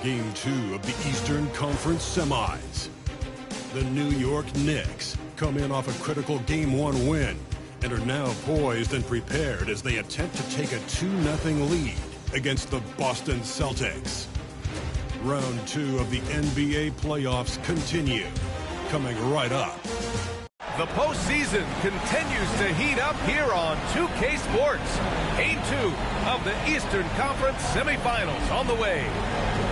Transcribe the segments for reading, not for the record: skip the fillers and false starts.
Game 2 of the Eastern Conference Semis. The New York Knicks come in off a critical Game 1 win and are now poised and prepared as they attempt to take a 2-0 lead against the Boston Celtics. Round 2 of the NBA playoffs continue, coming right up. The postseason continues to heat up here on 2K Sports. Game 2 of the Eastern Conference semifinals on the way.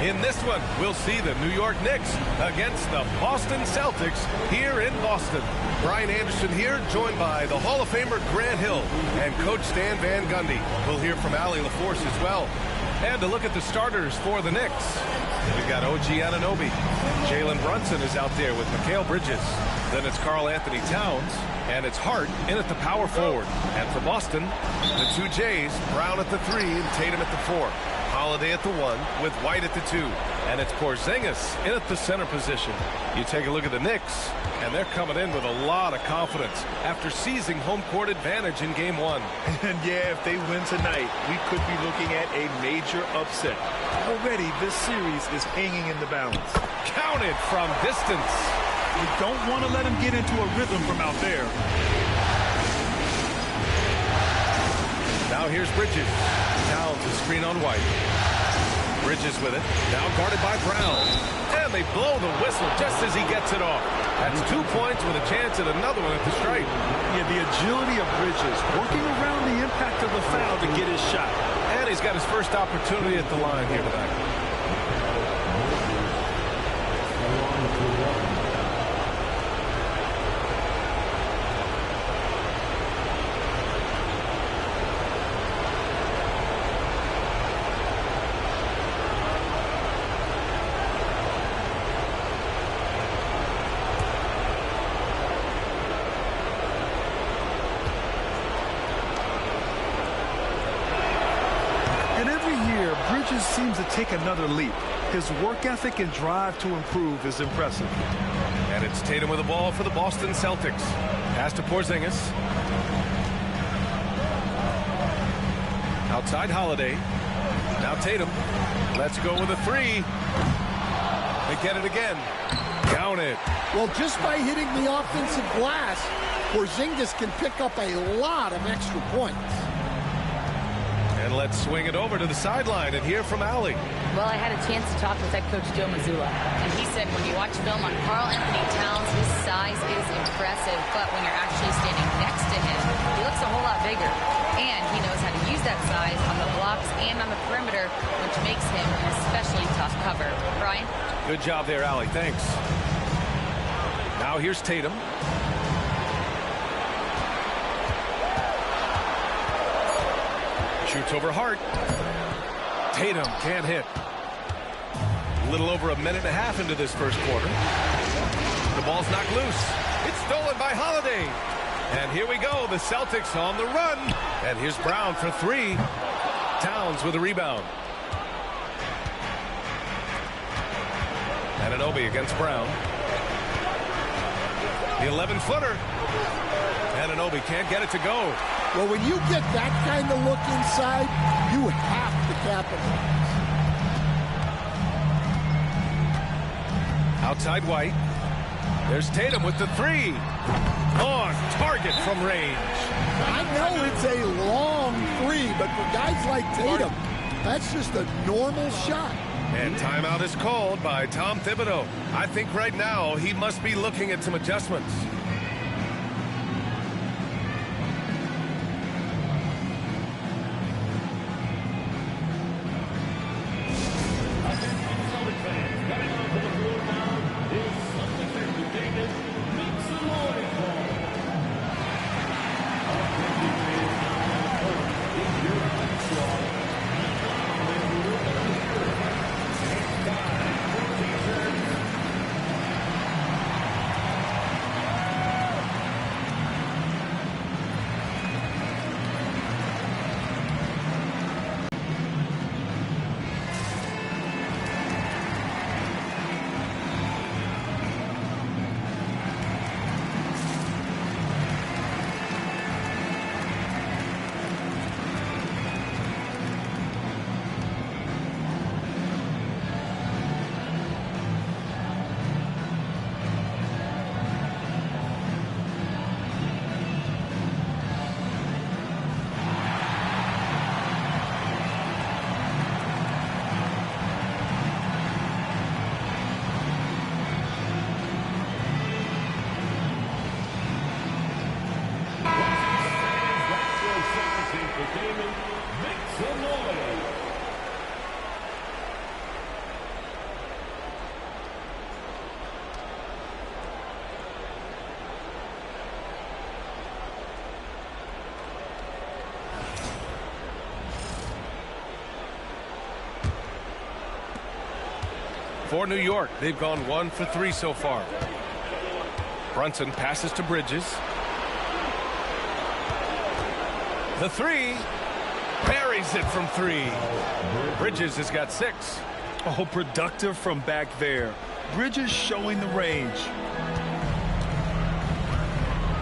In this one, we'll see the New York Knicks against the Boston Celtics here in Boston. Brian Anderson here, joined by the Hall of Famer Grant Hill and Coach Stan Van Gundy. We'll hear from Allie LaForce as well. And to look at the starters for the Knicks, we've got OG Anunoby. Jalen Brunson is out there with Mikal Bridges. Then it's Karl Anthony Towns, and it's Hart in at the power forward. And for Boston, the two Jays, Brown at the 3 and Tatum at the 4. Holiday at the 1 with White at the 2. And it's Porzingis in at the center position. You take a look at the Knicks, and they're coming in with a lot of confidence after seizing home court advantage in Game 1. And yeah, if they win tonight, we could be looking at a major upset. Already, this series is hanging in the balance. Counted from distance. You don't want to let him get into a rhythm from out there. Now here's Bridges. Towns a screen on White. Bridges with it. Now guarded by Brown. And they blow the whistle just as he gets it off. That's 2 points with a chance at another one at the stripe. Yeah, the agility of Bridges, working around the impact of the foul to get his shot. And he's got his first opportunity at the line here tonight. Bridges seems to take another leap. His work ethic and drive to improve is impressive. And it's Tatum with the ball for the Boston Celtics. Pass to Porzingis. Outside Holiday. Now Tatum. Let's go with a 3. They get it again. Count it. Well, just by hitting the offensive glass, Porzingis can pick up a lot of extra points. And let's swing it over to the sideline and hear from Allie. Well, I had a chance to talk with head coach Joe Mazzulla, and he said when you watch film on Karl Anthony Towns, his size is impressive, but when you're actually standing next to him, he looks a whole lot bigger. And he knows how to use that size on the blocks and on the perimeter, which makes him an especially tough cover. Brian? Good job there, Allie. Thanks. Now here's Tatum. Shoots over Hart. Tatum can't hit. A little over a minute and a half into this first quarter. The ball's knocked loose. It's stolen by Holiday. And here we go. The Celtics on the run. And here's Brown for 3. Towns with a rebound. Anunoby against Brown. The 11-footer. Anunoby can't get it to go. Well, when you get that kind of look inside, you have to capitalize. Outside White. There's Tatum with the 3. On target from range. I know it's a long 3, but for guys like Tatum, that's just a normal shot. And timeout is called by Tom Thibodeau. I think right now he must be looking at some adjustments. For New York, they've gone 1 for 3 so far. Brunson passes to Bridges. The three. Buries it from 3. Bridges has got 6. Oh, productive from back there. Bridges showing the range.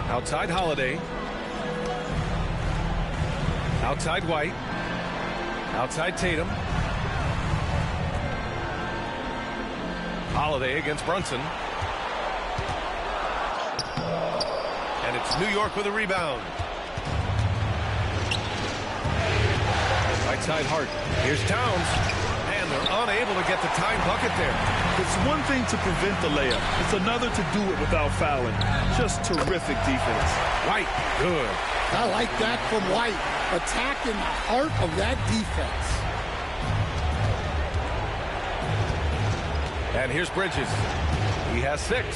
Outside Holiday. Outside White. Outside Tatum. Holiday against Brunson. And it's New York with a rebound. Right side Hart. Here's Towns. And they're unable to get the tying bucket there. It's one thing to prevent the layup. It's another to do it without fouling. Just terrific defense. White, good. I like that from White. Attacking the heart of that defense. And here's Bridges. He has 6.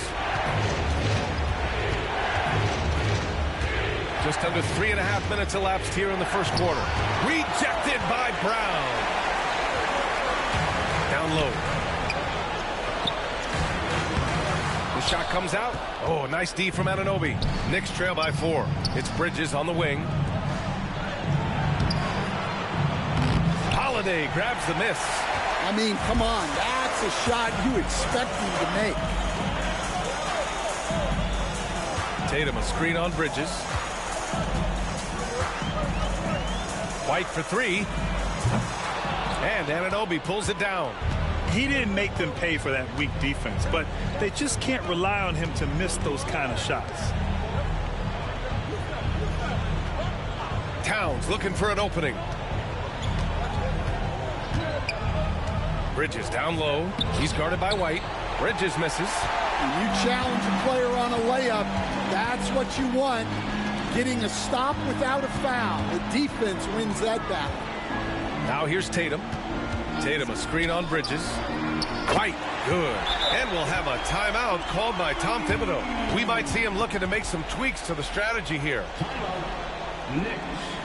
Just under 3.5 minutes elapsed here in the first quarter. Rejected by Brown. Down low. The shot comes out. Oh, nice D from Anunoby. Knicks trail by 4. It's Bridges on the wing. Holiday grabs the miss. I mean, come on. That's a shot you expect him to make. Tatum a screen on Bridges. White for 3. And Anunoby pulls it down. He didn't make them pay for that weak defense, but they just can't rely on him to miss those kind of shots. Towns looking for an opening. Bridges down low. He's guarded by White. Bridges misses. When you challenge a player on a layup, that's what you want. Getting a stop without a foul. The defense wins that battle. Now here's Tatum. Tatum a screen on Bridges. White, good. And we'll have a timeout called by Tom Thibodeau. We might see him looking to make some tweaks to the strategy here. Knicks.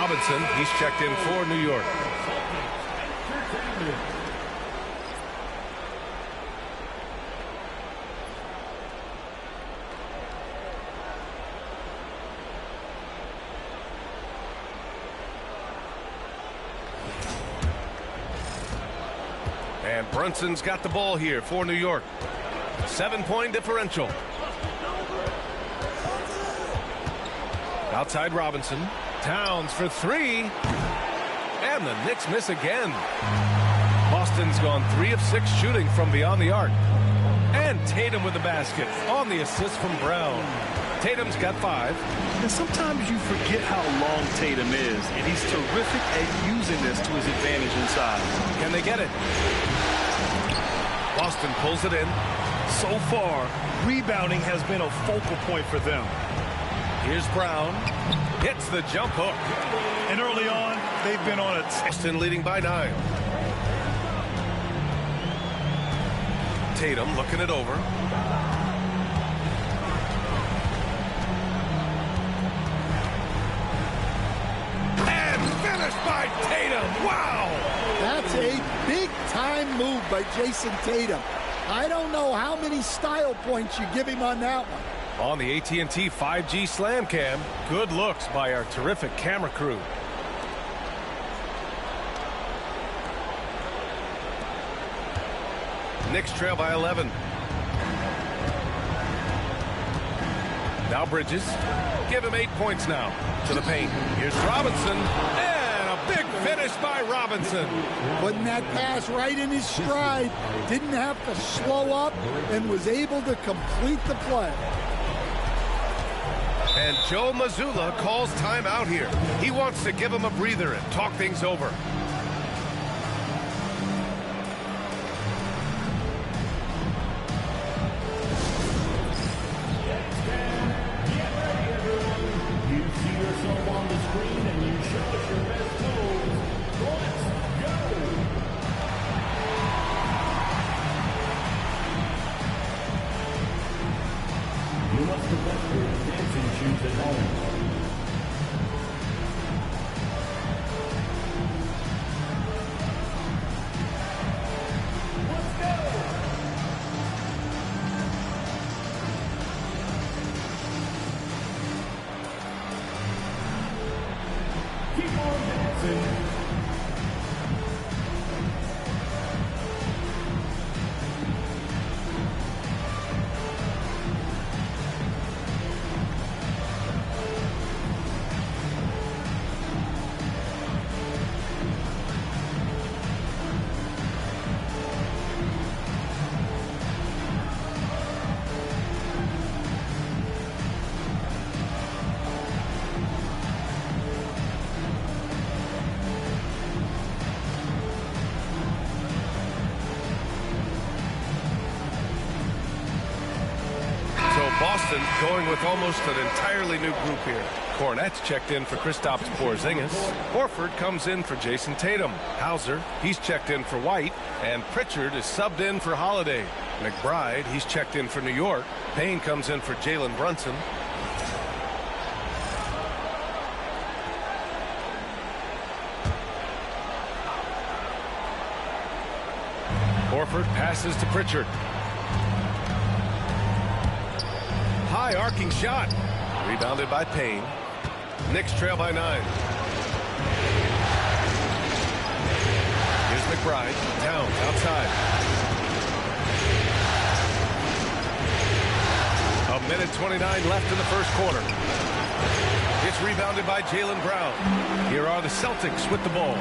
Robinson, he's checked in for New York. And Brunson's got the ball here for New York. 7-point differential. Outside Robinson. Towns for 3. And the Knicks miss again. Boston's gone 3 of 6 shooting from beyond the arc. And Tatum with the basket on the assist from Brown. Tatum's got 5. And sometimes you forget how long Tatum is, and he's terrific at using this to his advantage inside. Can they get it? Boston pulls it in. So far, rebounding has been a focal point for them. Here's Brown. Hits the jump hook. And early on, they've been on a... Boston leading by 9. Tatum looking it over. And finished by Tatum. Wow! That's a big-time move by Jason Tatum. I don't know how many style points you give him on that one. On the AT&T 5G Slam Cam, good looks by our terrific camera crew. Knicks trail by 11. Now Bridges. Give him 8 points now. To the paint. Here's Robinson. And a big finish by Robinson. Putting that pass right in his stride. Didn't have to slow up and was able to complete the play. And Joe Mazzulla calls timeout here. He wants to give him a breather and talk things over. Boston going with almost an entirely new group here. Cornette's checked in for Kristaps Porzingis. Horford comes in for Jason Tatum. Hauser, he's checked in for White. And Pritchard is subbed in for Holiday. McBride, he's checked in for New York. Payne comes in for Jalen Brunson. Horford passes to Pritchard. High arcing shot. Rebounded by Payne. Knicks trail by 9. Here's McBride. Towns outside. A minute 29 left in the first quarter. It's rebounded by Jaylen Brown. Here are the Celtics with the ball.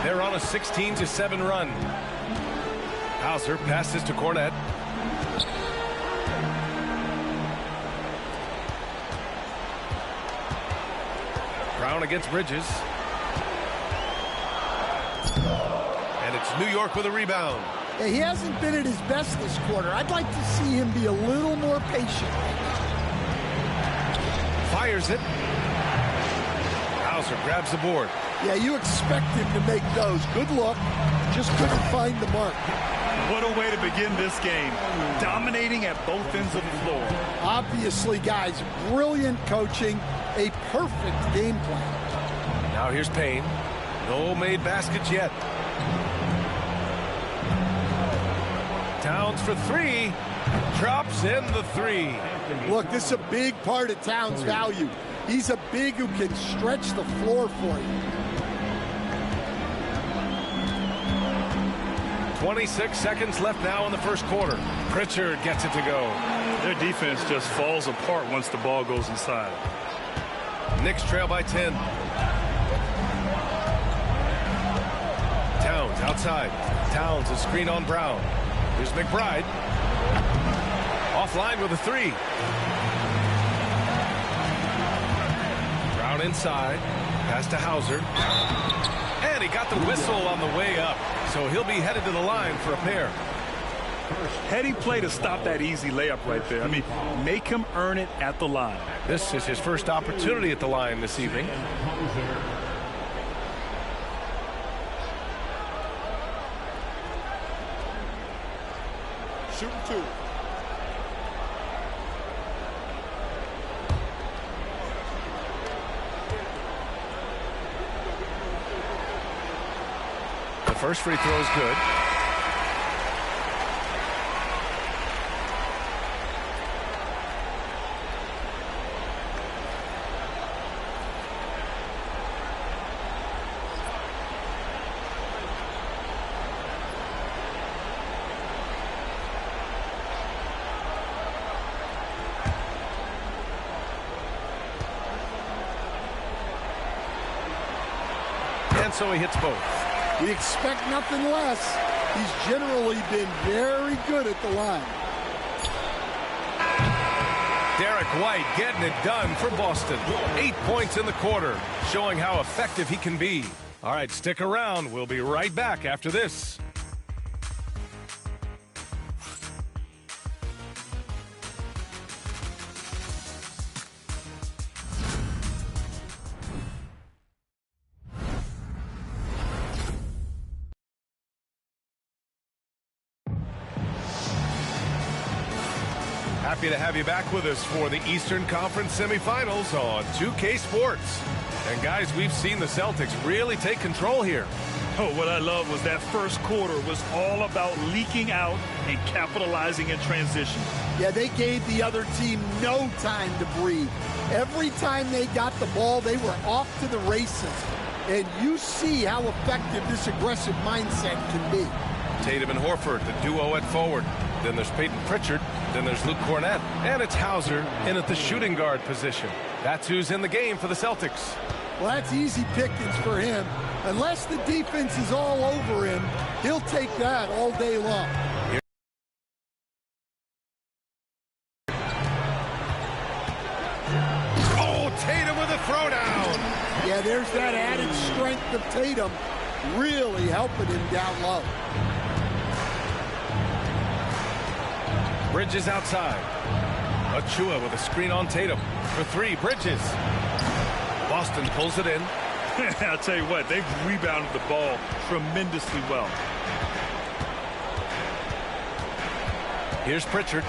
They're on a 16-7 run. Hauser passes to Cornette. Brown against Bridges. And it's New York with a rebound. Yeah, he hasn't been at his best this quarter. I'd like to see him be a little more patient. Fires it. Hauser grabs the board. Yeah, you expect him to make those. Good look. Just couldn't find the mark. What a way to begin this game. Dominating at both ends of the floor. Obviously, guys, brilliant coaching. A perfect game plan. Now here's Payne. No made baskets yet. Towns for 3. Drops in the 3. Look, this is a big part of Towns' value. He's a big who can stretch the floor for you. 26 seconds left now in the first quarter. Pritchard gets it to go. Their defense just falls apart once the ball goes inside. Knicks trail by 10. Towns outside. Towns is screen on Brown. Here's McBride. Offline with a 3. Brown inside. Pass to Hauser. And he got the whistle on the way up. So he'll be headed to the line for a pair. Heady play to stop that easy layup right there. I mean, make him earn it at the line. This is his first opportunity at the line this evening. Shooting two. The first free throw is good. And so he hits both. We expect nothing less. He's generally been very good at the line. Derek White getting it done for Boston. 8 points in the quarter, showing how effective he can be. All right, stick around. We'll be right back after this. Happy to have you back with us for the Eastern Conference semifinals on 2K Sports. And guys, we've seen the Celtics really take control here. Oh, what I love was that first quarter was all about leaking out and capitalizing in transition. Yeah, they gave the other team no time to breathe. Every time they got the ball, they were off to the races. And you see how effective this aggressive mindset can be. Tatum and Horford, the duo at forward. Then there's Peyton Pritchard. Then there's Luke Cornett. And it's Hauser in at the shooting guard position. That's who's in the game for the Celtics. Well, that's easy pickings for him. Unless the defense is all over him, he'll take that all day long. Oh, Tatum with a throwdown. Yeah, there's that added strength of Tatum really helping him down low. Bridges outside. Achua with a screen on Tatum. For three, Bridges. Boston pulls it in. I'll tell you what, they've rebounded the ball tremendously well. Here's Pritchard.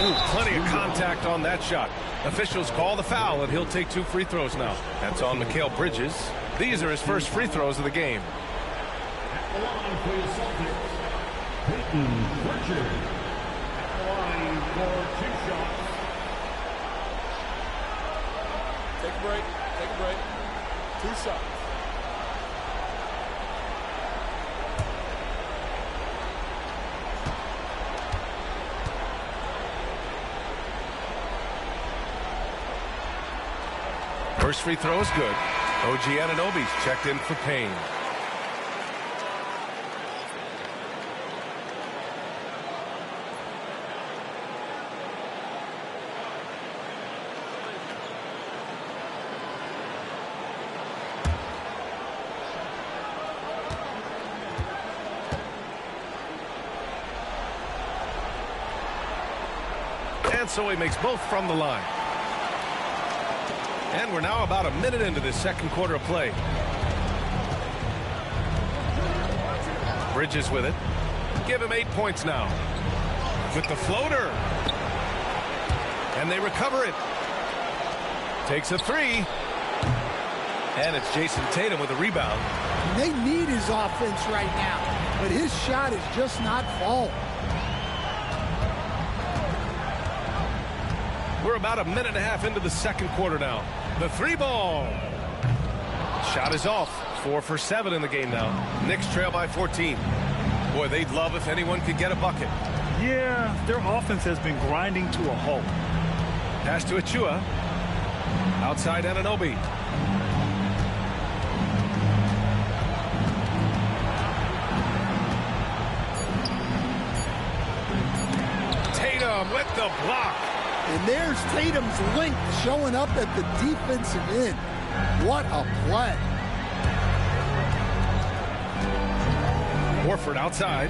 Ooh, plenty of contact on that shot. Officials call the foul, and he'll take 2 free throws now. That's on Mikal Bridges. These are his first free throws of the game. At the line for the Celtics, Peyton Pritchard. At the line for 2 shots. Take a break. Take a break. 2 shots. First free throw is good. OG Anunoby's checked in for Payne. And so he makes both from the line. And we're now about a minute into this second quarter of play. Bridges with it. Give him 8 points now. With the floater. And they recover it. Takes a 3. And it's Jason Tatum with a rebound. They need his offense right now, but his shot is just not falling. We're about a minute and a half into the second quarter now. The 3 ball. Shot is off. 4 for 7 in the game now. Knicks trail by 14. Boy, they'd love if anyone could get a bucket. Yeah, their offense has been grinding to a halt. Pass to Achua. Outside Anunoby. Tatum with the block. And there's Tatum's length showing up at the defensive end. What a play. Horford outside.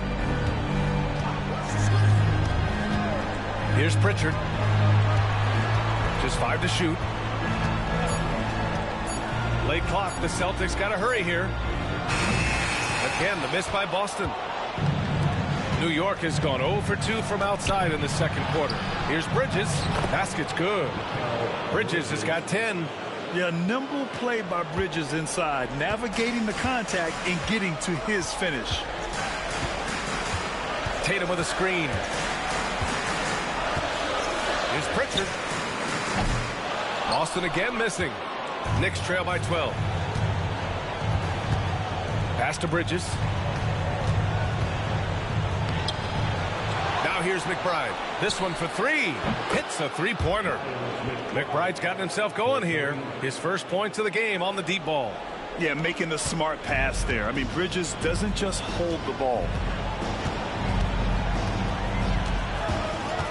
Here's Pritchard. Just 5 to shoot. Late clock. The Celtics got to hurry here. Again, the miss by Boston. New York has gone 0 for 2 from outside in the second quarter. Here's Bridges. Basket's good. Bridges has got 10. Yeah, nimble play by Bridges inside, navigating the contact and getting to his finish. Tatum with a screen. Here's Pritchard. Boston again missing. Knicks trail by 12. Pass to Bridges. Now here's McBride. This one for 3. Hits a three-pointer. McBride's gotten himself going here. His first points of the game on the deep ball. Yeah, making the smart pass there. I mean, Bridges doesn't just hold the ball.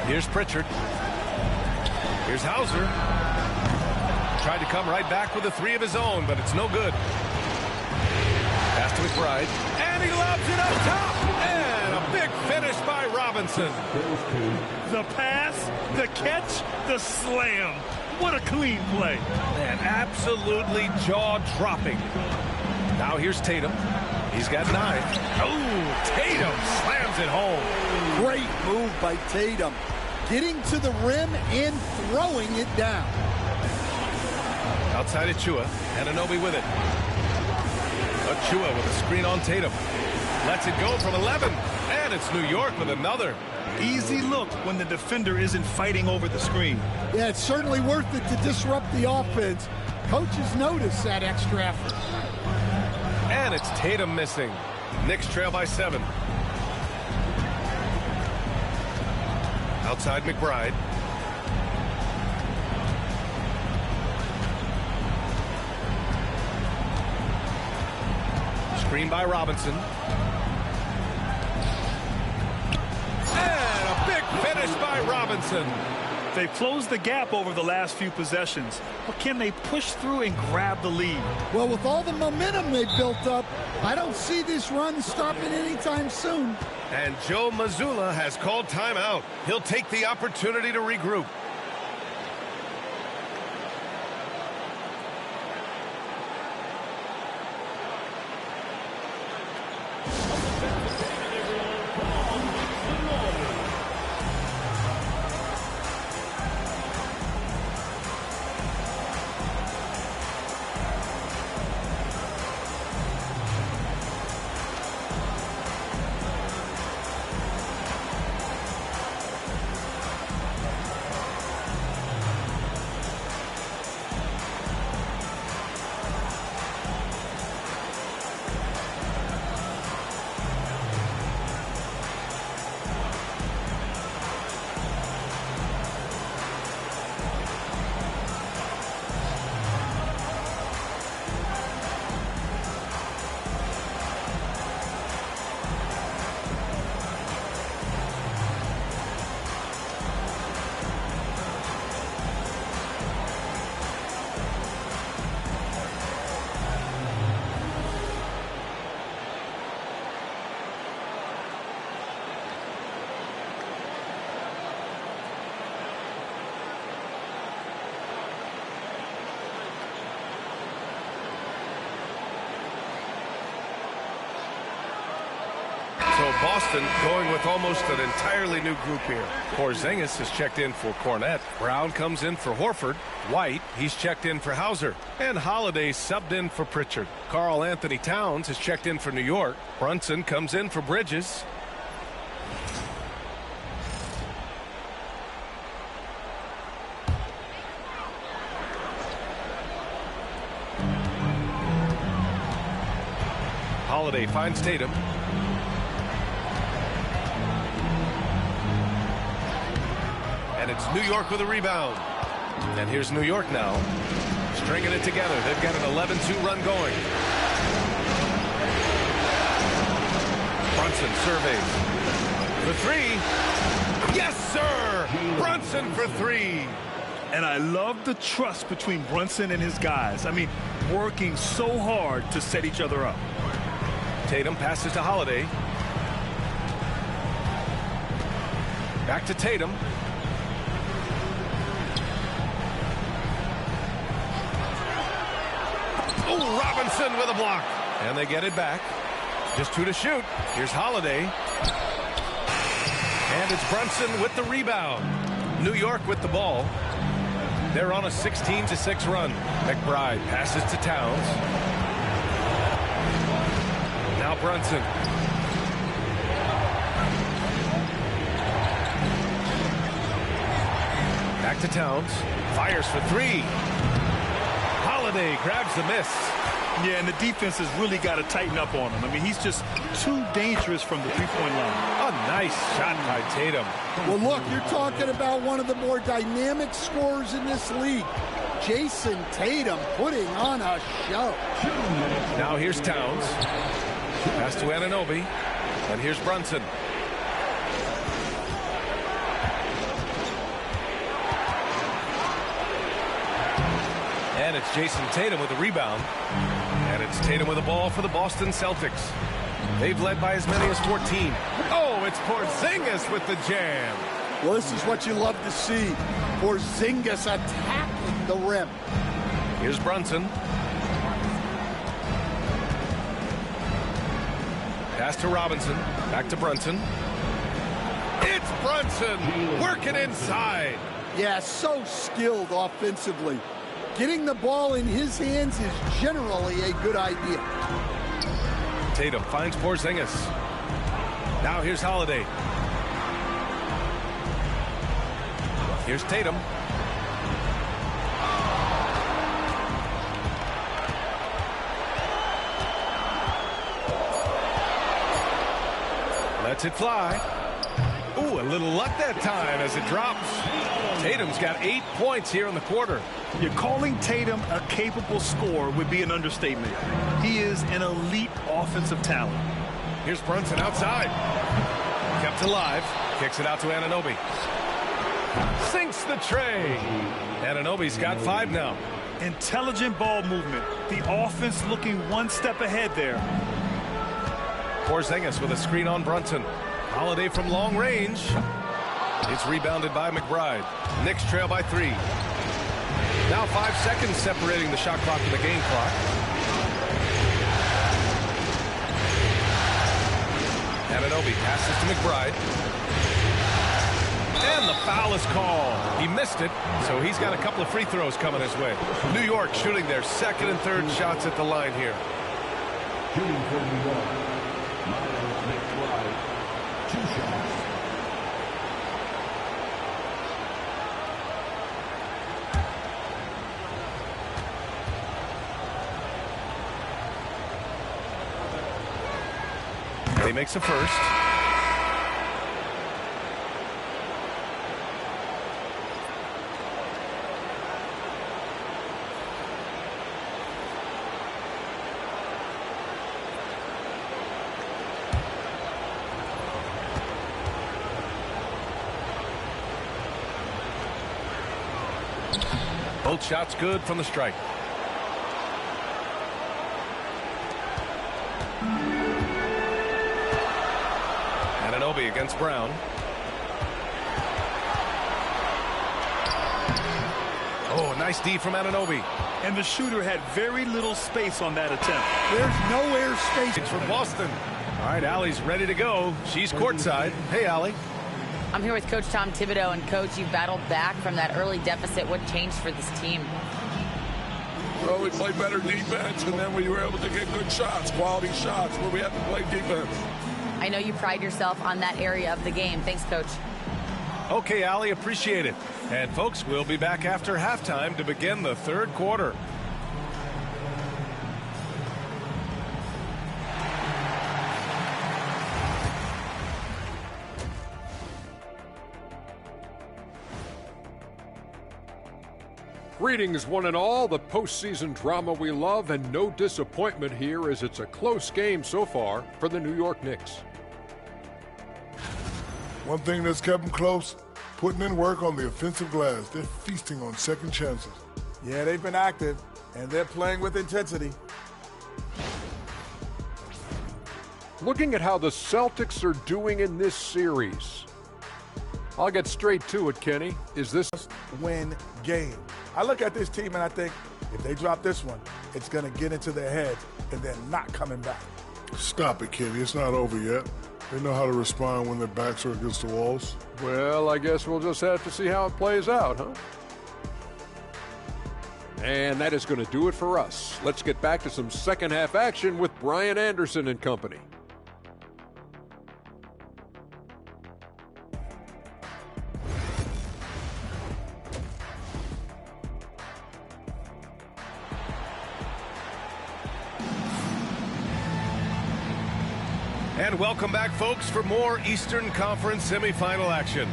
Here's Pritchard. Here's Hauser. Tried to come right back with a 3 of his own, but it's no good. Pass to McBride. And he lobs it up top. And a big finish by Robinson. The pass, the catch, the slam. What a clean play. And absolutely jaw-dropping. Now here's Tatum. He's got 9. Oh, Tatum slams it home. Great move by Tatum. Getting to the rim and throwing it down. Outside Achua. Anunoby with it. Achua with a screen on Tatum. Lets it go from 11. And it's New York with another. Easy look when the defender isn't fighting over the screen. Yeah, it's certainly worth it to disrupt the offense. Coaches notice that extra effort. And it's Tatum missing. Knicks trail by 7. Outside McBride. Screen by Robinson. And a big finish by Robinson. They've closed the gap over the last few possessions, but can they push through and grab the lead? Well, with all the momentum they've built up, I don't see this run stopping anytime soon. And Joe Mazzulla has called timeout. He'll take the opportunity to regroup. Boston going with almost an entirely new group here. Porzingis has checked in for Cornette. Brown comes in for Horford. White, he's checked in for Hauser. And Holiday subbed in for Pritchard. Karl Anthony Towns has checked in for New York. Brunson comes in for Bridges. Holiday finds Tatum. And it's New York with a rebound. And here's New York now. Stringing it together. They've got an 11-2 run going. Brunson surveys. For 3. Yes, sir! Brunson for 3. And I love the trust between Brunson and his guys. I mean, working so hard to set each other up. Tatum passes to Holiday. Back to Tatum. Oh, Robinson with a block. And they get it back. Just 2 to shoot. Here's Holiday. And it's Brunson with the rebound. New York with the ball. They're on a 16-6 run. McBride passes to Towns. Now Brunson. Back to Towns. Fires for 3. Holiday grabs the miss. Yeah, and the defense has really got to tighten up on him. I mean, he's just too dangerous from the three-point line. A nice shot by Tatum. Well, look, you're talking about one of the more dynamic scorers in this league. Jason Tatum putting on a show. Now here's Towns. Pass to Anunoby. And here's Brunson. And it's Jason Tatum with a rebound. And it's Tatum with a ball for the Boston Celtics. They've led by as many as 14. Oh, it's Porzingis with the jam. Well, this is what you love to see. Porzingis attacking the rim. Here's Brunson. Pass to Robinson. Back to Brunson. It's Brunson working inside. Yeah, so skilled offensively. Getting the ball in his hands is generally a good idea. Tatum finds Porzingis. Now here's Holiday. Here's Tatum. Lets it fly. Ooh, a little luck that time as it drops. Tatum's got 8 points here in the quarter. You're calling Tatum a capable scorer would be an understatement. He is an elite offensive talent. Here's Brunson outside. Kept alive. Kicks it out to Anunoby. Sinks the tray. Anunoby's got 5 now. Intelligent ball movement. The offense looking one step ahead there. Porzingis with a screen on Brunson. Holiday from long range. It's rebounded by McBride. Knicks trail by 3. Now 5 seconds separating the shot clock and the game clock. Anunoby passes to McBride. And the foul is called. He missed it, so he's got a couple of free throws coming his way. New York shooting their second and third shots at the line here. Shooting for New York. Miles McBride, 2 shots. He makes a first. Both shots good from the strike. Anunoby against Brown. Oh, nice D from Anunoby. And the shooter had very little space on that attempt. There's no air space. It's from Boston. All right, Allie's ready to go. She's courtside. Hey, Allie. I'm here with Coach Tom Thibodeau, and Coach, you battled back from that early deficit. What changed for this team? Well, we played better defense, and then we were able to get good shots, quality shots, where we had to play defense. I know you pride yourself on that area of the game. Thanks, Coach. Okay, Allie, appreciate it. And, folks, we'll be back after halftime to begin the third quarter. Greetings, one and all. The postseason drama we love, and no disappointment here as it's a close game so far for the New York Knicks. One thing that's kept them close, putting in work on the offensive glass. They're feasting on second chances. Yeah, they've been active, and they're playing with intensity. Looking at how the Celtics are doing in this series. I'll get straight to it, Kenny. Is this Win game. I look at this team and I think if they drop this one, it's going to get into their heads and then not coming back. Stop it, Kenny. It's not over yet. They know how to respond when their backs are against the walls. Well, I guess we'll just have to see how it plays out, huh? And that is going to do it for us. Let's get back to some second half action with Brian Anderson and company. And welcome back, folks, for more Eastern Conference semifinal action.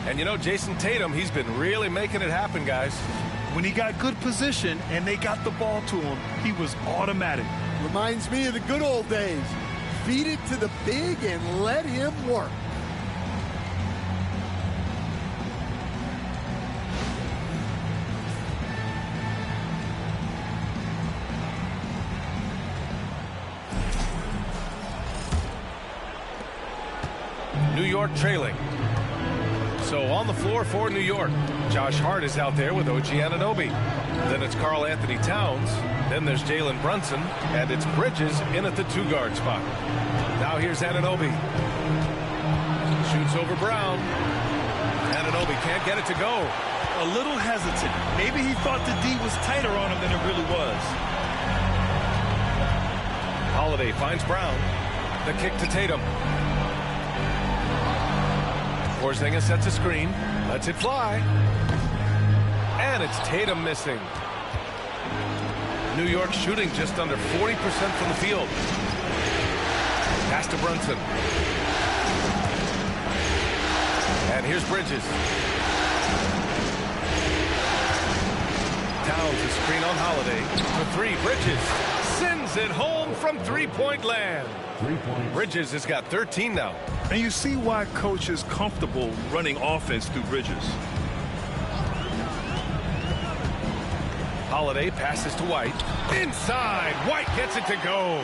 And you know, Jason Tatum, he's been really making it happen, guys. When he got good position and they got the ball to him, he was automatic. Reminds me of the good old days. Feed it to the big and let him work. New York trailing. So on the floor for New York, Josh Hart is out there with OG Anunoby. Then it's Karl Anthony Towns. Then there's Jalen Brunson. And it's Bridges in at the 2-guard spot. Now here's Anunoby. Shoots over Brown. Anunoby can't get it to go. A little hesitant. Maybe he thought the D was tighter on him than it really was. Holiday finds Brown. The kick to Tatum. Porzingis sets a screen, lets it fly, and it's Tatum missing. New York shooting just under 40% from the field. Pass to Brunson. And here's Bridges. Towns a screen on Holiday. For three, Bridges sends it home from three-point land. Bridges has got 13 now. And you see why coach is comfortable running offense through Bridges. Holiday passes to White. Inside. White gets it to go.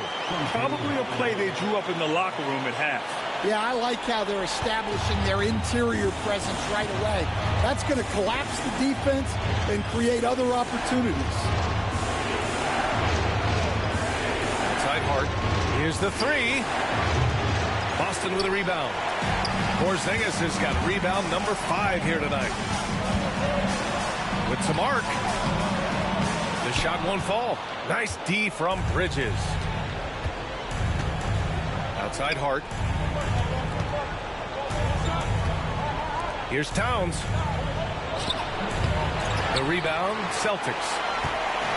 Probably a play they drew up in the locker room at half. Yeah, I like how they're establishing their interior presence right away. That's going to collapse the defense and create other opportunities. Outside Hart. Here's the three. Boston with a rebound. Porzingis has got rebound number 5 here tonight. With some arc. The shot won't fall. Nice D from Bridges. Outside Hart. Here's Towns. The rebound, Celtics.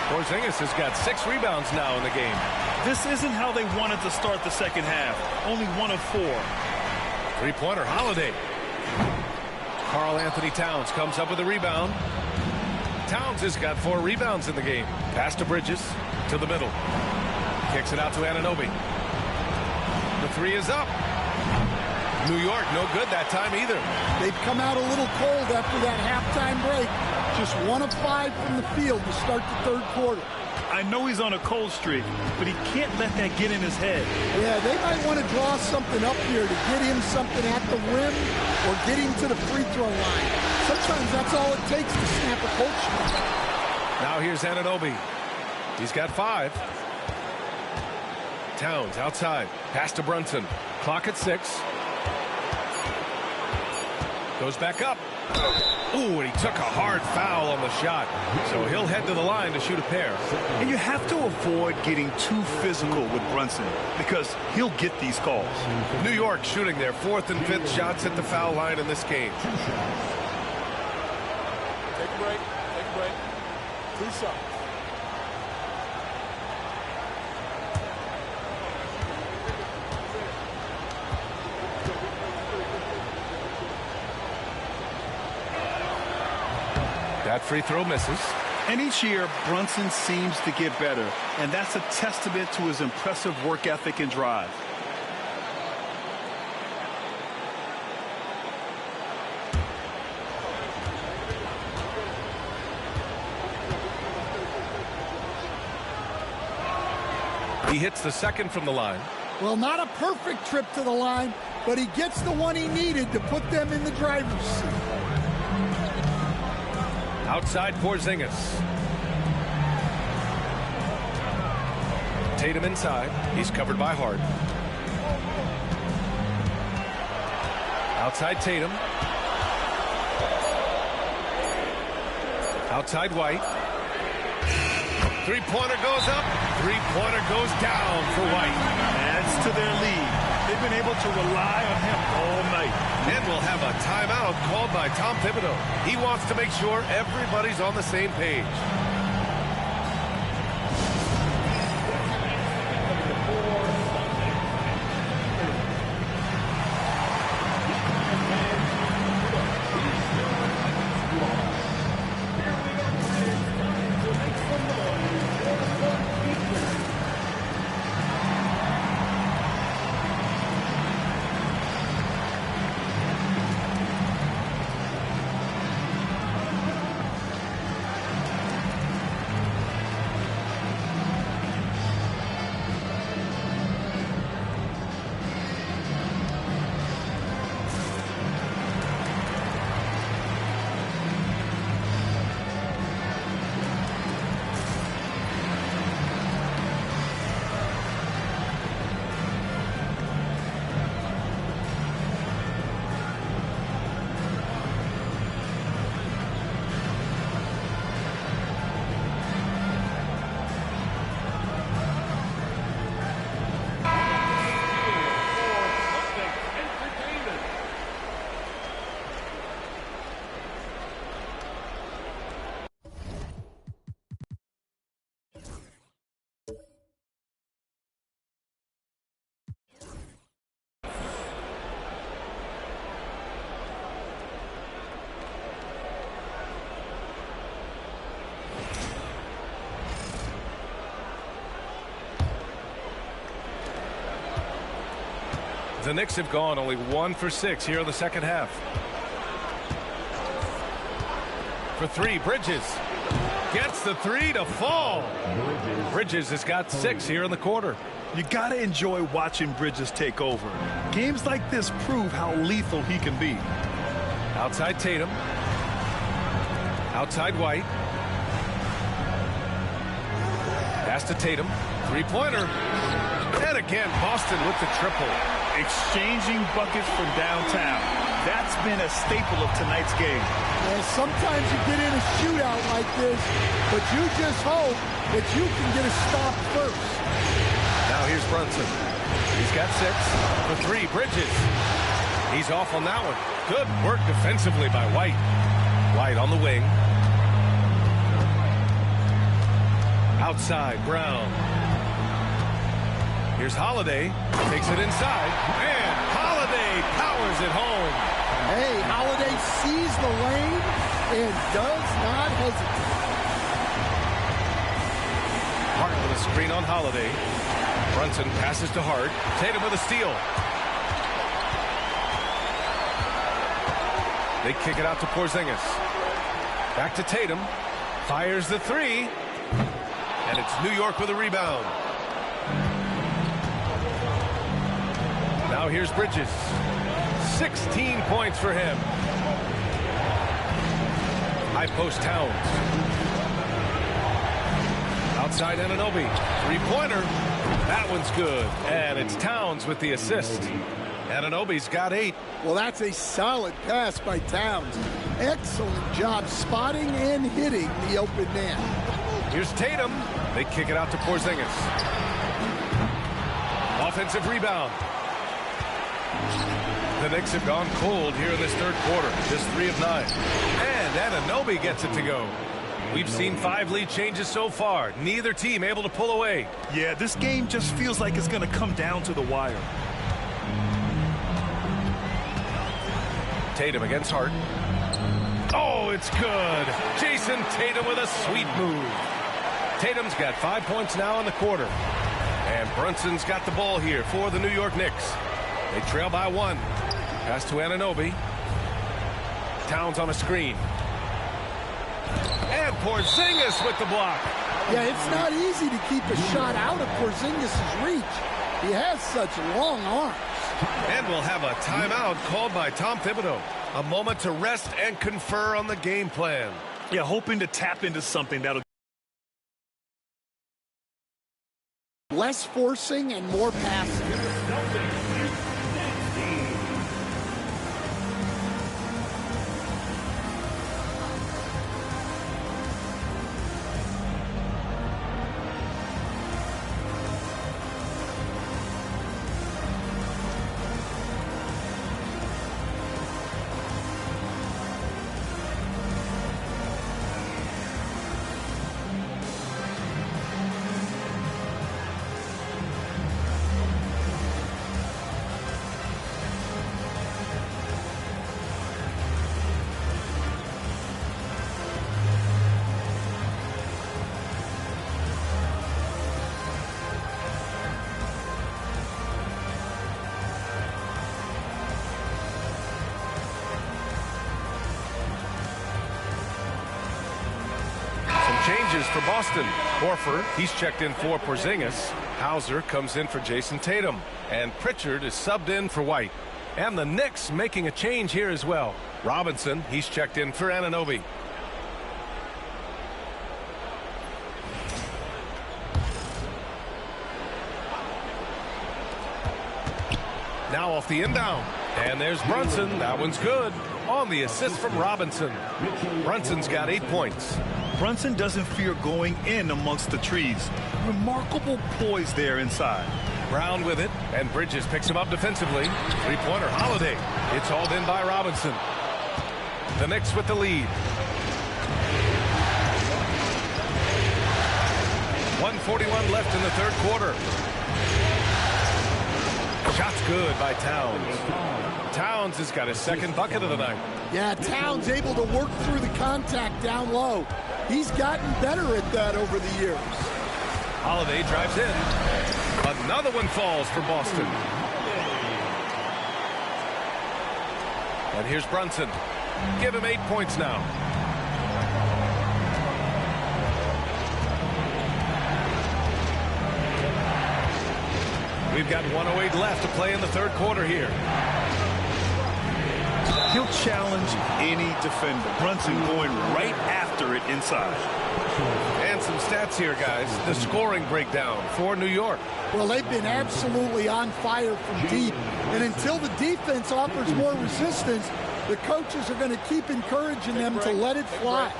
Porzingis has got 6 rebounds now in the game. This isn't how they wanted to start the second half. Only 1 of 4. Three-pointer, Holiday. Karl Anthony Towns comes up with a rebound. Towns has got 4 rebounds in the game. Pass to Bridges, to the middle. Kicks it out to Anunoby. The 3 is up. New York, no good that time either. They've come out a little cold after that halftime break. Just 1 of 5 from the field to start the third quarter. I know he's on a cold streak, but he can't let that get in his head. Yeah, they might want to draw something up here to get him something at the rim or get him to the free throw line. Sometimes that's all it takes to snap a cold streak. Now here's Anunoby. He's got 5. Towns outside. Pass to Brunson. Clock at 6. Goes back up. Ooh, and he took a hard foul on the shot. So he'll head to the line to shoot a pair. And you have to avoid getting too physical with Brunson because he'll get these calls. New York shooting their 4th and 5th shots at the foul line in this game. Take a break. Take a break. 2 shots. That free throw misses. And each year, Brunson seems to get better, and that's a testament to his impressive work ethic and drive. He hits the 2nd from the line. Well, not a perfect trip to the line, but he gets the one he needed to put them in the driver's seat. Outside Porzingis. Tatum inside. He's covered by Hart. Outside Tatum. Outside White. Three-pointer goes up. Three-pointer goes down for White. Adds to their lead. They've been able to rely on him all night. And we'll have a timeout called by Tom Thibodeau. He wants to make sure everybody's on the same page. The Knicks have gone only 1 for 6 here in the second half. For three, Bridges gets the three to fall. Bridges has got 6 here in the quarter. You got to enjoy watching Bridges take over. Games like this prove how lethal he can be. Outside Tatum. Outside White. Pass to Tatum. Three-pointer. And again, Boston with the triple. Exchanging buckets from downtown. That's been a staple of tonight's game. Yeah, sometimes you get in a shootout like this, but you just hope that you can get a stop first. Now here's Brunson. He's got 6. For three, Bridges. He's off on that one. Good work defensively by White. White on the wing. Outside, Brown. Here's Holiday. Takes it inside. And Holiday powers it home. Hey, Holiday sees the lane and does not hesitate. Hart with a screen on Holiday. Brunson passes to Hart. Tatum with a steal. They kick it out to Porzingis. Back to Tatum. Fires the three. And it's New York with a rebound. Now here's Bridges. 16 points for him. High post Towns. Outside Anunoby. Three-pointer. That one's good. And it's Towns with the assist. Anunoby's got 8. Well, that's a solid pass by Towns. Excellent job spotting and hitting the open man. Here's Tatum. They kick it out to Porzingis. Offensive rebound. The Knicks have gone cold here in this third quarter. Just 3 of 9. And Anunoby gets it to go. We've seen 5 lead changes so far. Neither team able to pull away. Yeah, this game just feels like it's going to come down to the wire. Tatum against Hart. Oh, it's good. Jason Tatum with a sweet move. Tatum's got 5 points now in the quarter. And Brunson's got the ball here for the New York Knicks. They trail by 1. Pass to Anunoby. Towns on a screen. And Porzingis with the block. Yeah, it's not easy to keep a shot out of Porzingis' reach. He has such long arms. And we'll have a timeout called by Tom Thibodeau. A moment to rest and confer on the game plan. Yeah, hoping to tap into something that'll... Less forcing and more passing. Changes for Boston. Horford, he's checked in for Porzingis. Hauser comes in for Jason Tatum. And Pritchard is subbed in for White. And the Knicks making a change here as well. Robinson, he's checked in for Anunoby. Now off the inbound. And there's Brunson. That one's good. On the assist from Robinson. Brunson's got 8 points. Brunson doesn't fear going in amongst the trees. Remarkable poise there inside. Brown with it, and Bridges picks him up defensively. Three-pointer, Holiday. It's hauled in by Robinson. The Knicks with the lead. 1:41 left in the third quarter. Shot's good by Towns. Towns has got his second bucket of the night. Yeah, Towns able to work through the contact down low. He's gotten better at that over the years. Holiday drives in. Another one falls for Boston. And here's Brunson. Give him 8 points now. We've got 1:08 left to play in the third quarter here. He'll challenge any defender. Brunson going right after it inside. And some stats here, guys. The scoring breakdown for New York. Well, they've been absolutely on fire from deep. And until the defense offers more resistance, the coaches are going to keep encouraging them to let it fly.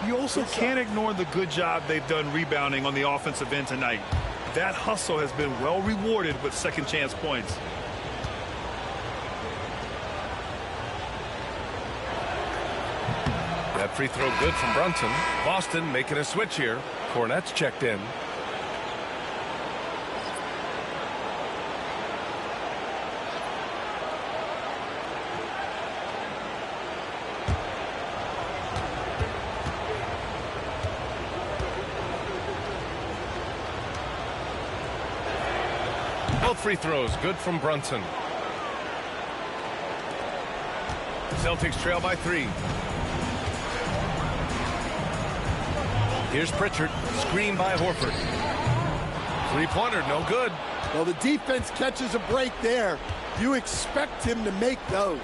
You also can't ignore the good job they've done rebounding on the offensive end tonight. That hustle has been well rewarded with second chance points. That free throw good from Brunson. Boston making a switch here. Cornette's checked in. Both free throws good from Brunson. Celtics trail by 3. Here's Pritchard, screen by Horford. Three-pointer, no good. Well, the defense catches a break there. You expect him to make those.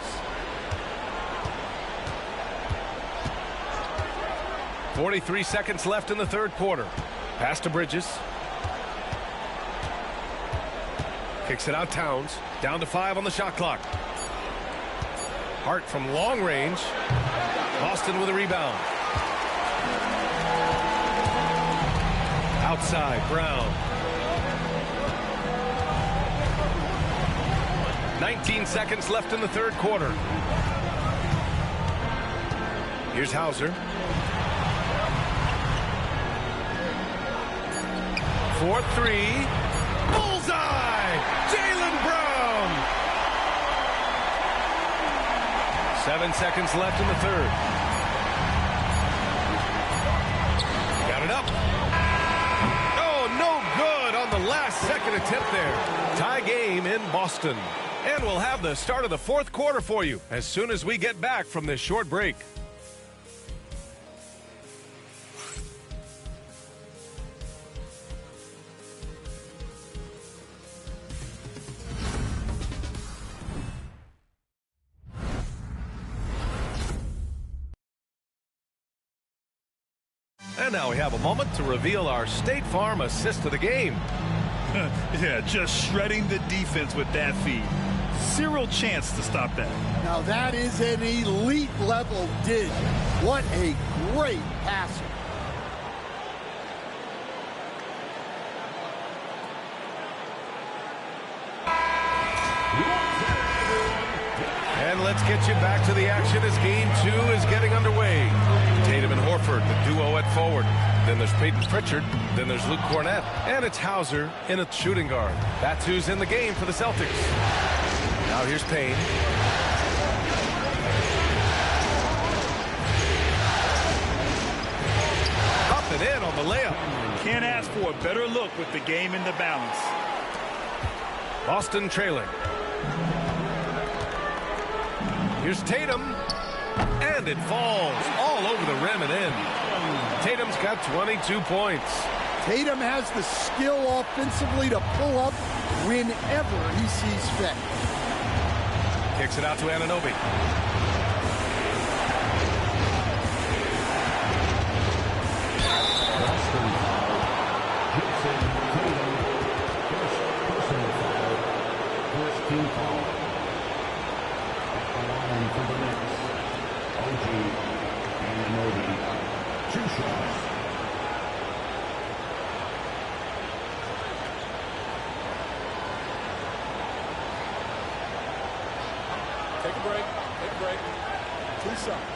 .43 seconds left in the third quarter. Pass to Bridges. Kicks it out Towns. Down to 5 on the shot clock. Hart from long range. Boston with a rebound. Outside, Brown. 19 seconds left in the third quarter. Here's Hauser. 4-3. Bullseye! Jaylen Brown! 7 seconds left in the third. Got it up. Oh, no good on the last second attempt there. Tie game in Boston. And we'll have the start of the fourth quarter for you as soon as we get back from this short break. And now we have a moment to reveal our State Farm assist of the game. Yeah, just shredding the defense with that feed. Zero chance to stop that. Now that is an elite level dig. What a great passer. And let's get you back to the action as game 2 is getting underway. Tatum and Horford, the duo at forward. Then there's Peyton Pritchard. Then there's Luke Cornett. And it's Hauser in a shooting guard. That's who's in the game for the Celtics. Now here's Payne. Up and in on the layup. Can't ask for a better look with the game in the balance. Boston trailing. Here's Tatum, and it falls all over the rim and in. Tatum's got 22 points. Tatum has the skill offensively to pull up whenever he sees fit. Kicks it out to Anunoby. Take a break. Take a break. 2 shots.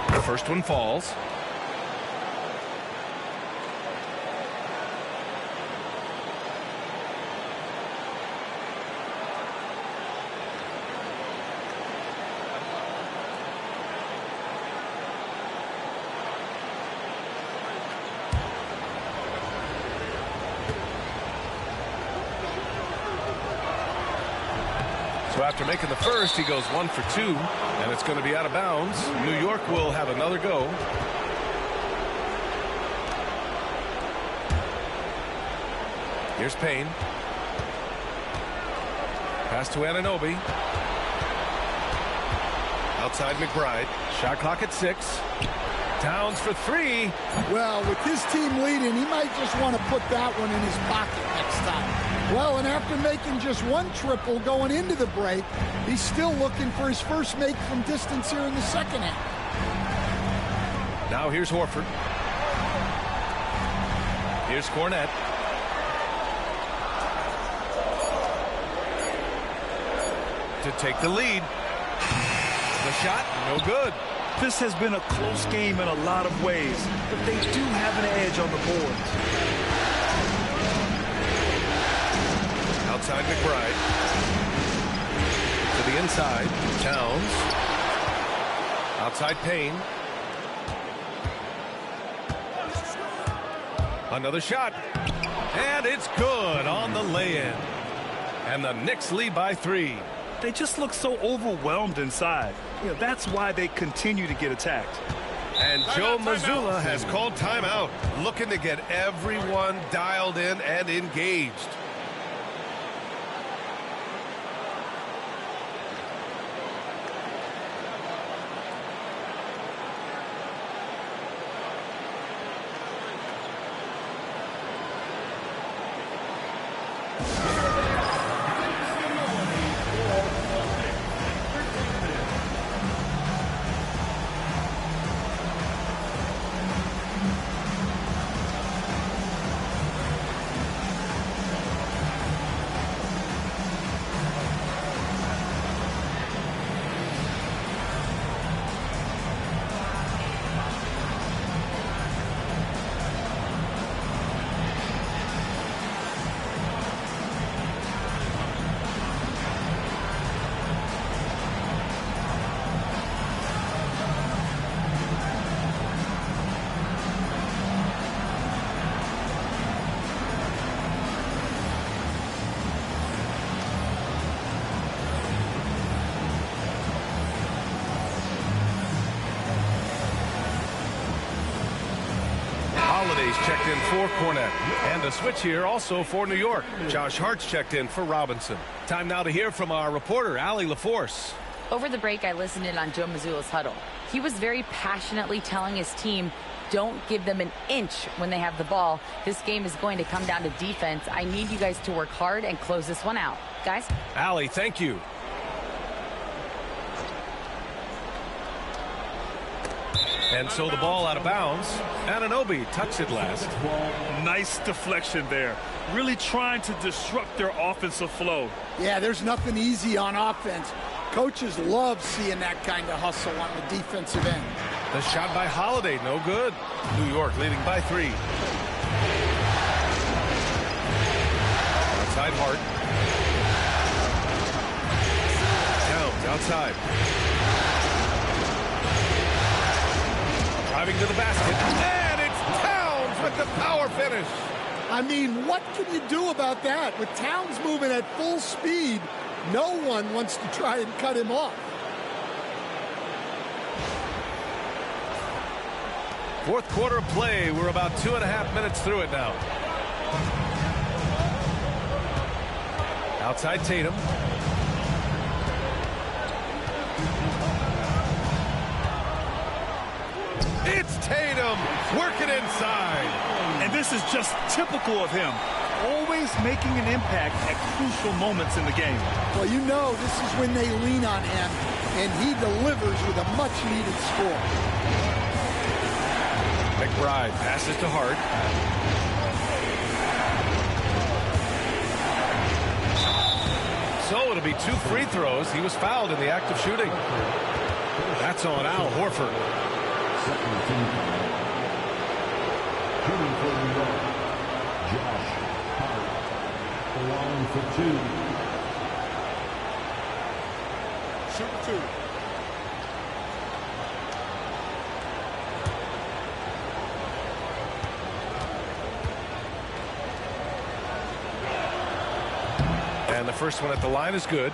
The first one falls. So after making the first, he goes 1 for 2, and it's going to be out of bounds. New York will have another go. Here's Payne. Pass to Anunoby. Outside McBride. Shot clock at 6. Towns for 3. Well, with his team leading, he might just want to put that one in his pocket next time. Well, and after making just 1 triple going into the break, he's still looking for his first make from distance here in the second half. Now here's Horford. Here's Cornett. To take the lead. The shot, no good. This has been a close game in a lot of ways, but they do have an edge on the boards. Outside McBride. To the inside. Towns. Outside Payne. Another shot. And it's good on the lay-in. And the Knicks lead by 3. They just look so overwhelmed inside. You know, that's why they continue to get attacked. And Joe Mazzulla has called timeout, looking to get everyone dialed in and engaged. Holiday's checked in for Cornette. And a switch here also for New York. Josh Hart's checked in for Robinson. Time now to hear from our reporter, Allie LaForce. Over the break, I listened in on Joe Mazzulla's huddle. He was very passionately telling his team, don't give them an inch when they have the ball. This game is going to come down to defense. I need you guys to work hard and close this one out. Guys? Allie, thank you. And so the ball out of bounds. Anunoby touched it last. Nice deflection there. Really trying to disrupt their offensive flow. Yeah, there's nothing easy on offense. Coaches love seeing that kind of hustle on the defensive end. The shot by Holiday, no good. New York leading by 3. Outside Hart. Towns outside. Driving to the basket. And it's Towns with the power finish. I mean, what can you do about that? With Towns moving at full speed, no one wants to try and cut him off. Fourth quarter of play. We're about 2.5 minutes through it now. Outside Tatum. It's Tatum working inside. And this is just typical of him. Always making an impact at crucial moments in the game. Well, you know this is when they lean on him, and he delivers with a much-needed score. McBride passes to Hart. So it'll be 2 free throws. He was fouled in the act of shooting. That's on Al Horford. Along for 2. Shoot 2. And the first one at the line is good.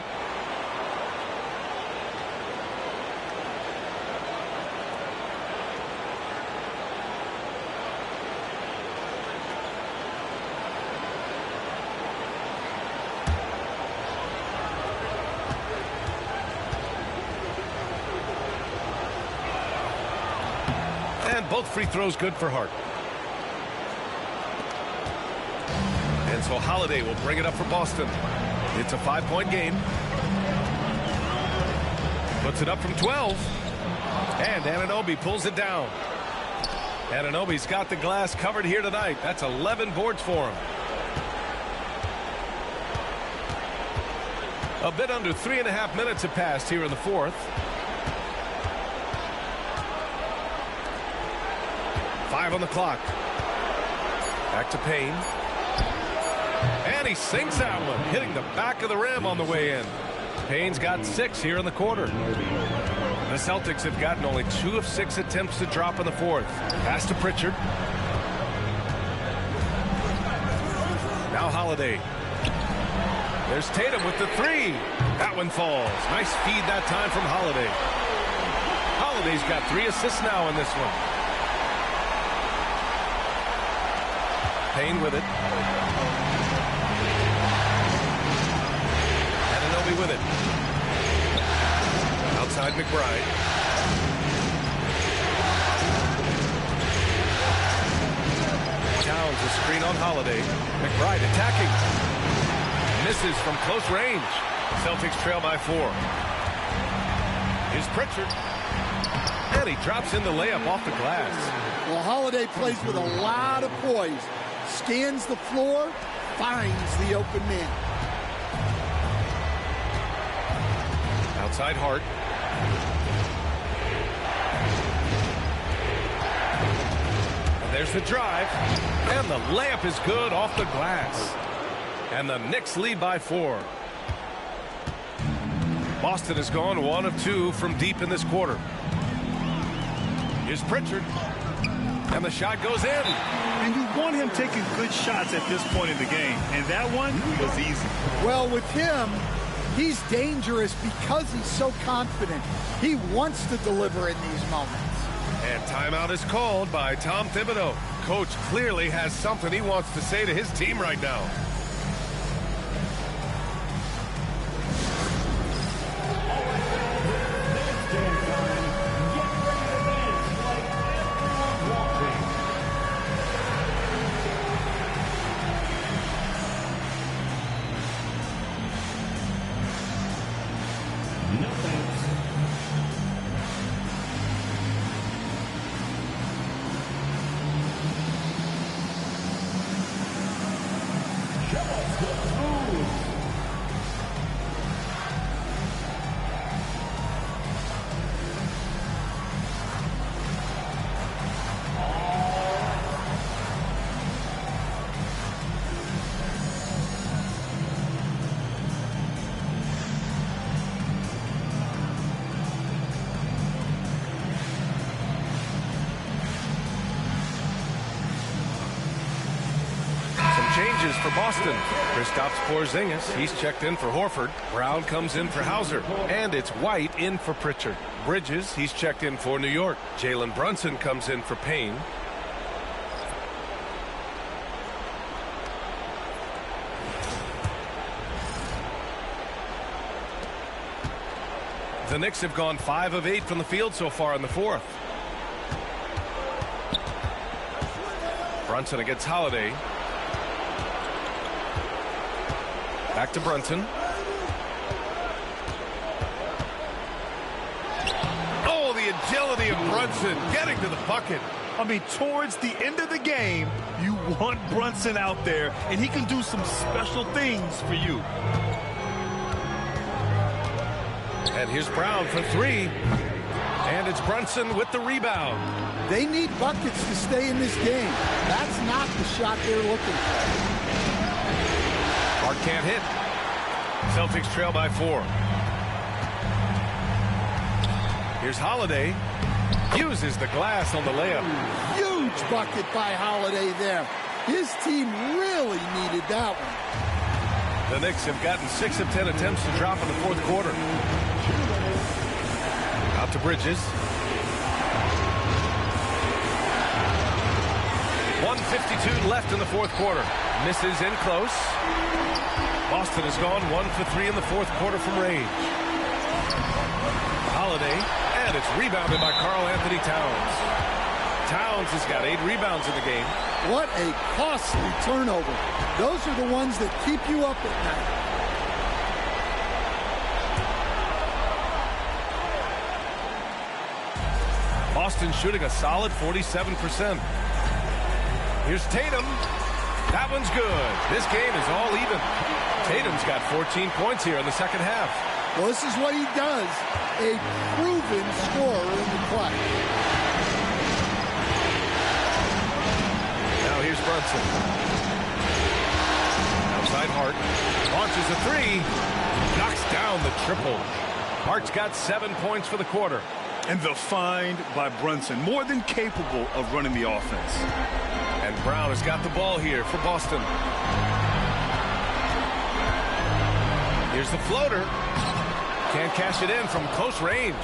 And both free throws good for Hart. And so Holiday will bring it up for Boston. It's a 5-point game. Puts it up from 12. And Anunoby pulls it down. Anunoby's got the glass covered here tonight. That's 11 boards for him. A bit under 3.5 minutes have passed here in the fourth. 5 on the clock. Back to Payne. And he sinks that one, hitting the back of the rim on the way in. Payne's got 6 here in the quarter. The Celtics have gotten only 2 of 6 attempts to drop in the fourth. Pass to Pritchard. Now Holiday. There's Tatum with the 3. That one falls. Nice feed that time from Holiday. Holiday's got 3 assists now in this one. Payne with it. Anunoby with it. Outside McBride. Towns a screen on Holiday. McBride attacking. Misses from close range. Celtics trail by 4. Here's Pritchard. And he drops in the layup off the glass. Well, Holiday plays with a lot of poise. Scans the floor, finds the open man. Outside Hart. And there's the drive. And the layup is good off the glass. And the Knicks lead by 4. Boston has gone 1 of 2 from deep in this quarter. Here's Pritchard. And the shot goes in. And you want him taking good shots at this point in the game. And that one was easy. Well, with him, he's dangerous because he's so confident. He wants to deliver in these moments. And timeout is called by Tom Thibodeau. Coach clearly has something he wants to say to his team right now. Changes for Boston. Kristaps Porzingis, he's checked in for Horford. Brown comes in for Hauser. And it's White in for Pritchard. Bridges, he's checked in for New York. Jalen Brunson comes in for Payne. The Knicks have gone 5 of 8 from the field so far in the fourth. Brunson against Holiday. Back to Brunson. Oh, the agility of Brunson getting to the bucket. I mean, towards the end of the game, you want Brunson out there, and he can do some special things for you. And here's Brown for 3. And it's Brunson with the rebound. They need buckets to stay in this game. That's not the shot they're looking for. Hart can't hit. Celtics trail by 4. Here's Holiday. Uses the glass on the layup. Huge bucket by Holiday there. His team really needed that one. The Knicks have gotten 6 of 10 attempts to drop in the fourth quarter. Out to Bridges. 1:52 left in the fourth quarter. Misses in close. Boston has gone 1 for 3 in the fourth quarter from range. Holiday, and it's rebounded by Karl Anthony Towns. Towns has got 8 rebounds in the game. What a costly turnover. Those are the ones that keep you up at night. Boston shooting a solid 47%. Here's Tatum. That one's good. This game is all even. Tatum's got 14 points here in the second half. Well, this is what he does. A proven scorer in the clutch. Now here's Brunson. Outside Hart. Launches a 3. Knocks down the triple. Hart's got 7 points for the quarter. And the find by Brunson, more than capable of running the offense. And Brown has got the ball here for Boston. Here's the floater. Can't cash it in from close range.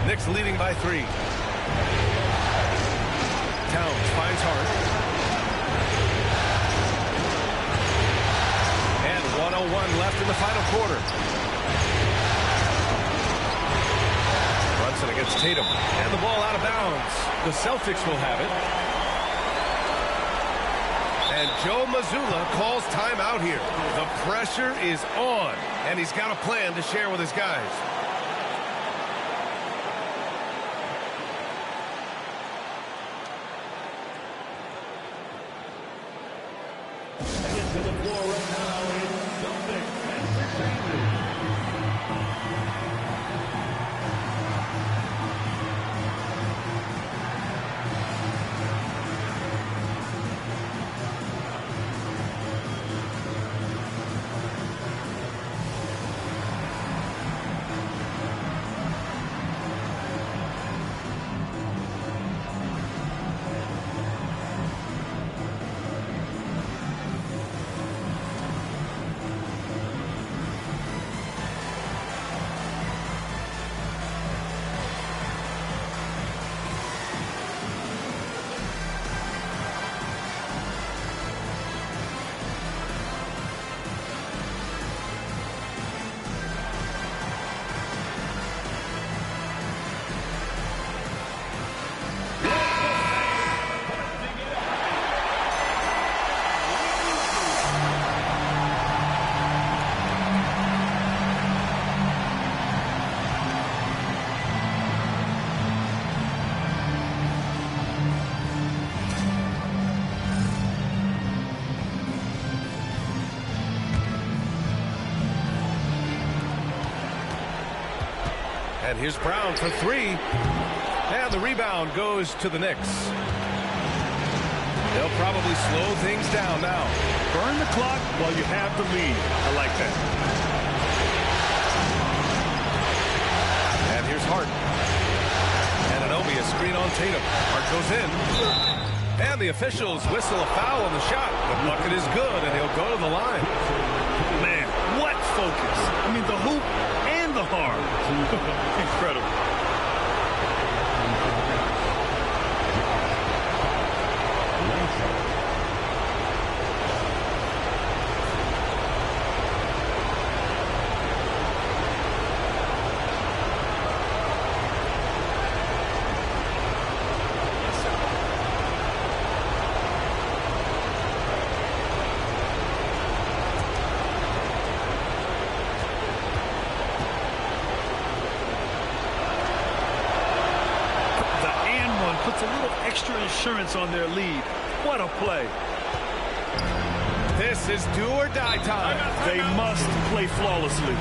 Knicks leading by 3. Towns finds Hart. And 1:01 left in the final quarter. Brunson against Tatum. And the ball out of bounds. The Celtics will have it. And Joe Mazzulla calls timeout here. The pressure is on, and he's got a plan to share with his guys. To the floor right now is Celtics entertainment. And here's Brown for three. And the rebound goes to the Knicks. They'll probably slow things down now. Burn the clock while you have the lead. I like that. And here's Hart. And Anunoby, a screen on Tatum. Hart goes in. And the officials whistle a foul on the shot. The bucket is good, and he'll go to the line. Man, what focus. I mean, the hoop and the harm. Incredible. Puts a little extra insurance on their lead. What a play. This is do or die time. They must play flawlessly.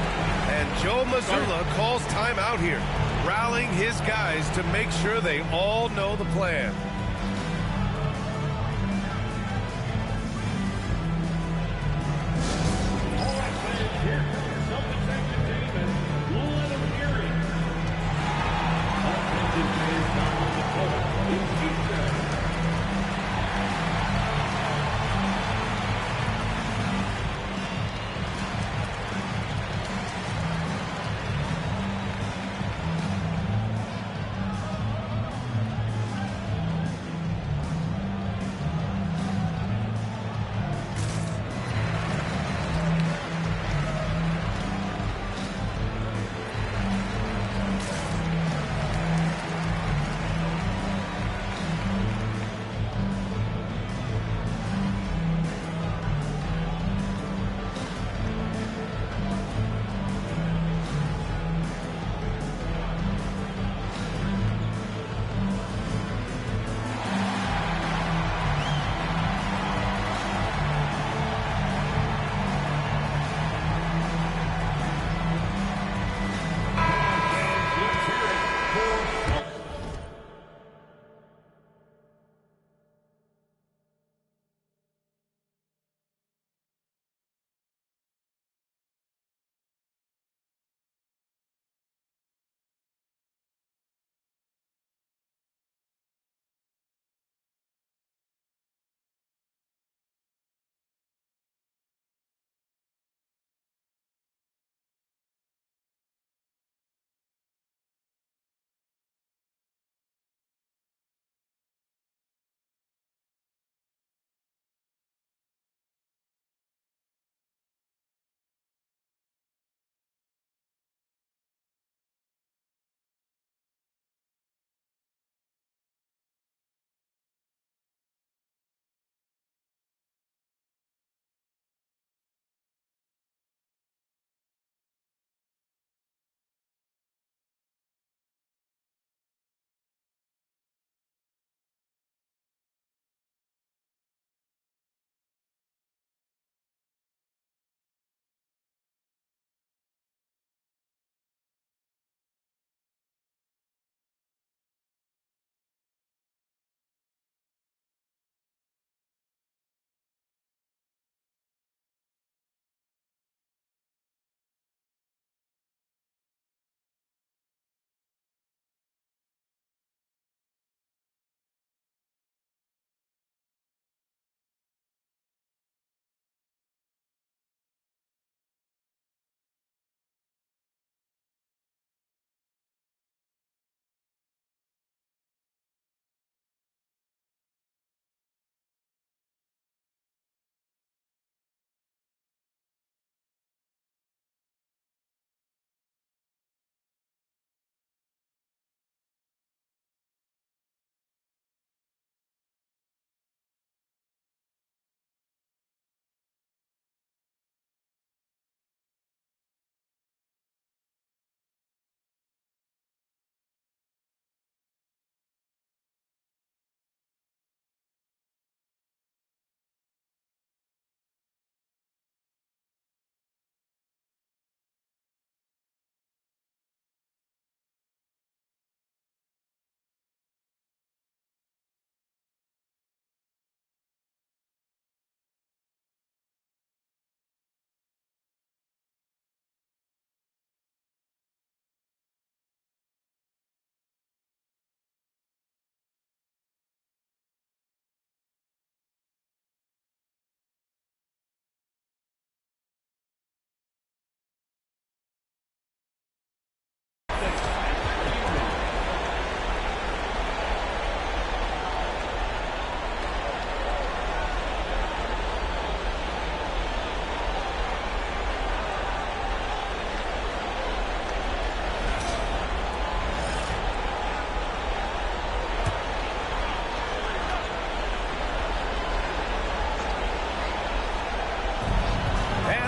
And Joe Mazzulla calls timeout here, rallying his guys to make sure they all know the plan.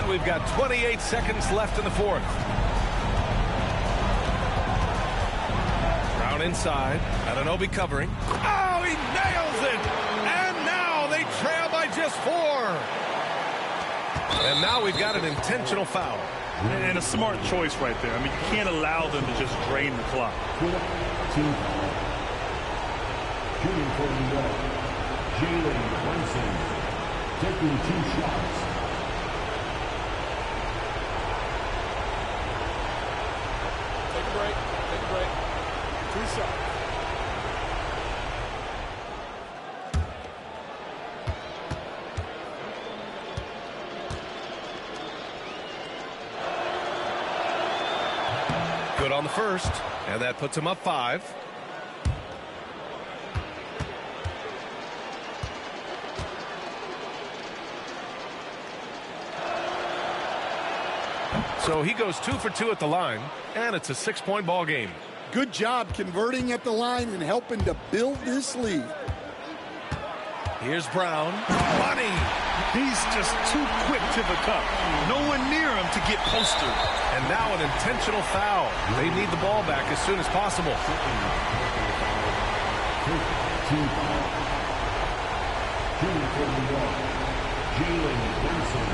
And we've got 28 seconds left in the fourth. Brown inside. Anunoby covering. Oh, he nails it! And now they trail by just 4. And now we've got an intentional foul. And a smart choice right there. I mean, you can't allow them to just drain the clock. Shooting for New York, Jalen Brunson taking 2 shots. Take a break. 2 shots. Good on the first, and that puts him up 5. So he goes 2 for 2 at the line, and it's a 6-point ball game. Good job converting at the line and helping to build this lead. Here's Brown. Money! He's just too quick to the cup. No one near him to get posted. And now an intentional foul. They need the ball back as soon as possible. Shooting for New York, Jalen Brunson,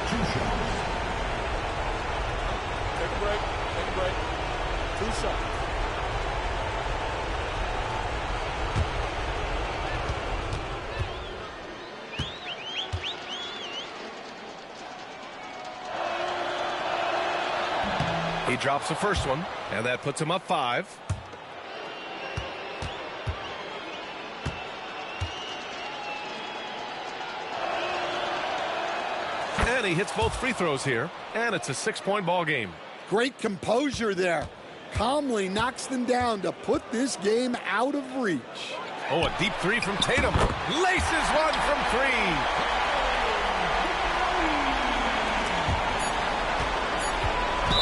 2 shots. Take a break. 2 shots. He drops the first one, and that puts him up 5. And he hits both free throws here, and it's a 6-point ball game. Great composure there. Calmly knocks them down to put this game out of reach. Oh, a deep 3 from Tatum. Laces one from 3.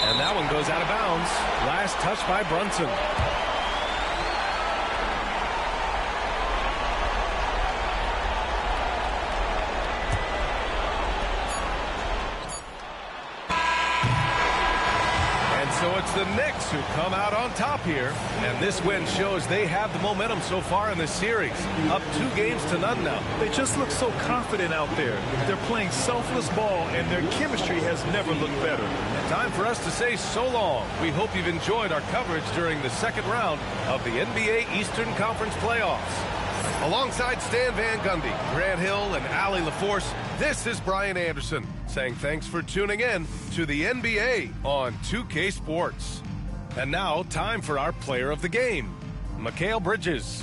And that one goes out of bounds. Last touch by Brunson. And so it's the Knicks who come out on top here. And this win shows they have the momentum so far in this series. Up 2-0 now. They just look so confident out there. They're playing selfless ball, and their chemistry has never looked better. Time for us to say so long. We hope you've enjoyed our coverage during the second round of the NBA Eastern Conference playoffs. Alongside Stan Van Gundy, Grant Hill, and Allie LaForce, this is Brian Anderson saying thanks for tuning in to the NBA on 2K Sports. And now, time for our player of the game, Mikal Bridges.